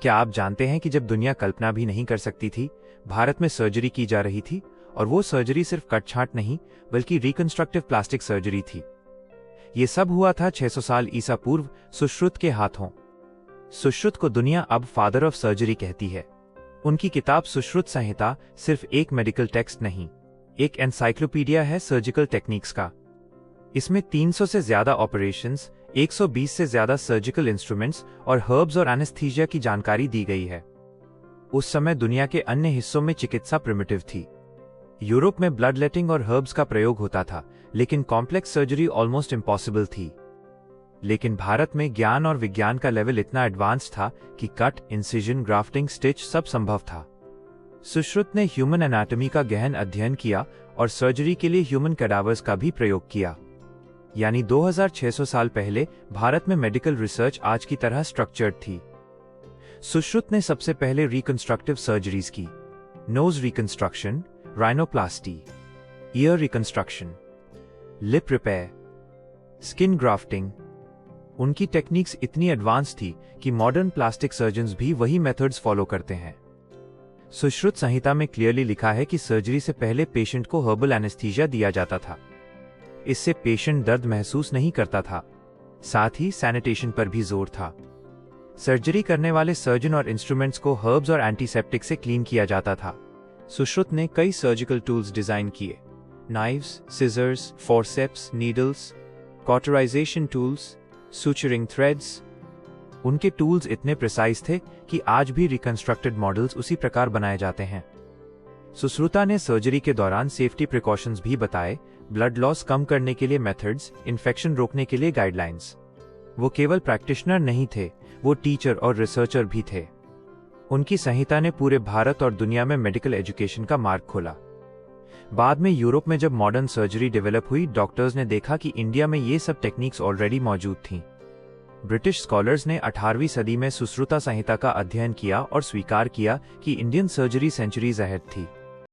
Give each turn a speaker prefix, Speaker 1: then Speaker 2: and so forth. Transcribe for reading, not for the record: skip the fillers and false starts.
Speaker 1: क्या आप जानते हैं कि जब दुनिया कल्पना भी नहीं कर सकती थी, भारत में सर्जरी की जा रही थी, और वो सर्जरी सिर्फ कटछांट नहीं बल्कि रिकंस्ट्रक्टिव प्लास्टिक सर्जरी थी। ये सब हुआ था 600 साल ईसा पूर्व सुश्रुत के हाथों। सुश्रुत को दुनिया अब फादर ऑफ सर्जरी कहती है। उनकी किताब सुश्रुत संहिता सिर्फ एक मेडिकल टेक्स्ट नहीं, एक एनसाइक्लोपीडिया है सर्जिकल टेक्निक्स का। इसमें 300 से ज्यादा ऑपरेशंस, 120 से ज्यादा सर्जिकल इंस्ट्रूमेंट्स और हर्ब्स और एनेस्थीसिया की जानकारी दी गई है। उस समय दुनिया के अन्य हिस्सों में चिकित्सा प्रिमिटिव थी। यूरोप में ब्लड लेटिंग और हर्ब्स का प्रयोग होता था, लेकिन कॉम्प्लेक्स सर्जरी ऑलमोस्ट इम्पॉसिबल थी। लेकिन भारत में ज्ञान और विज्ञान का लेवल इतना एडवांस था कि कट, इंसिजन, ग्राफ्टिंग, स्टिच सब संभव था। सुश्रुत ने ह्यूमन एनाटॉमी का गहन अध्ययन किया और सर्जरी के लिए ह्यूमन कैडावर्स का भी प्रयोग किया। यानी 2600 साल पहले भारत में मेडिकल रिसर्च आज की तरह स्ट्रक्चर्ड थी। सुश्रुत ने सबसे पहले रिकंस्ट्रक्टिव सर्जरीज की। Nose reconstruction, rhinoplasty, ear reconstruction, lip repair, skin grafting. उनकी टेक्निक्स इतनी एडवांस थी कि मॉडर्न प्लास्टिक सर्जन्स भी वही मेथड्स फॉलो करते हैं। सुश्रुत संहिता में क्लियरली लिखा है कि सर्जरी से पहले पेशेंट को हर्बल एनेस्थीसिया दिया जाता था। इससे पेशेंट दर्द महसूस नहीं करता था। साथ ही सैनिटेशन पर भी जोर था। सर्जरी करने वाले सर्जन और इंस्ट्रूमेंट्स को हर्ब्स और एंटीसेप्टिक से क्लीन किया जाता था। सुश्रुत ने कई सर्जिकल टूल्स डिजाइन किए। Knives, scissors, forceps, needles, cauterization tools, suturing threads. उनके टूल्स इतने प्रिसाइज थे कि आज भी रिकंस्ट्रक्टेड मॉडल्स उसी प्रकार बनाए जाते हैं। सुश्रुता ने सर्जरी के दौरान सेफ्टी प्रिकॉशंस भी बताए, ब्लड लॉस कम करने के लिए मेथड्स, इन्फेक्शन रोकने के लिए गाइडलाइंस। वो केवल प्रैक्टिशनर नहीं थे, वो टीचर और रिसर्चर भी थे। उनकी संहिता ने पूरे भारत और दुनिया में मेडिकल एजुकेशन का मार्ग खोला। बाद में यूरोप में जब मॉडर्न सर्जरी डेवलप हुई, डॉक्टर्स ने देखा कि इंडिया में ये सब टेक्निक्स ऑलरेडी मौजूद थीं। ब्रिटिश स्कॉलर्स ने 18वीं सदी में सुश्रुता संहिता का अध्ययन किया और स्वीकार किया कि इंडियन सर्जरी सेंचुरीज अहेड थी।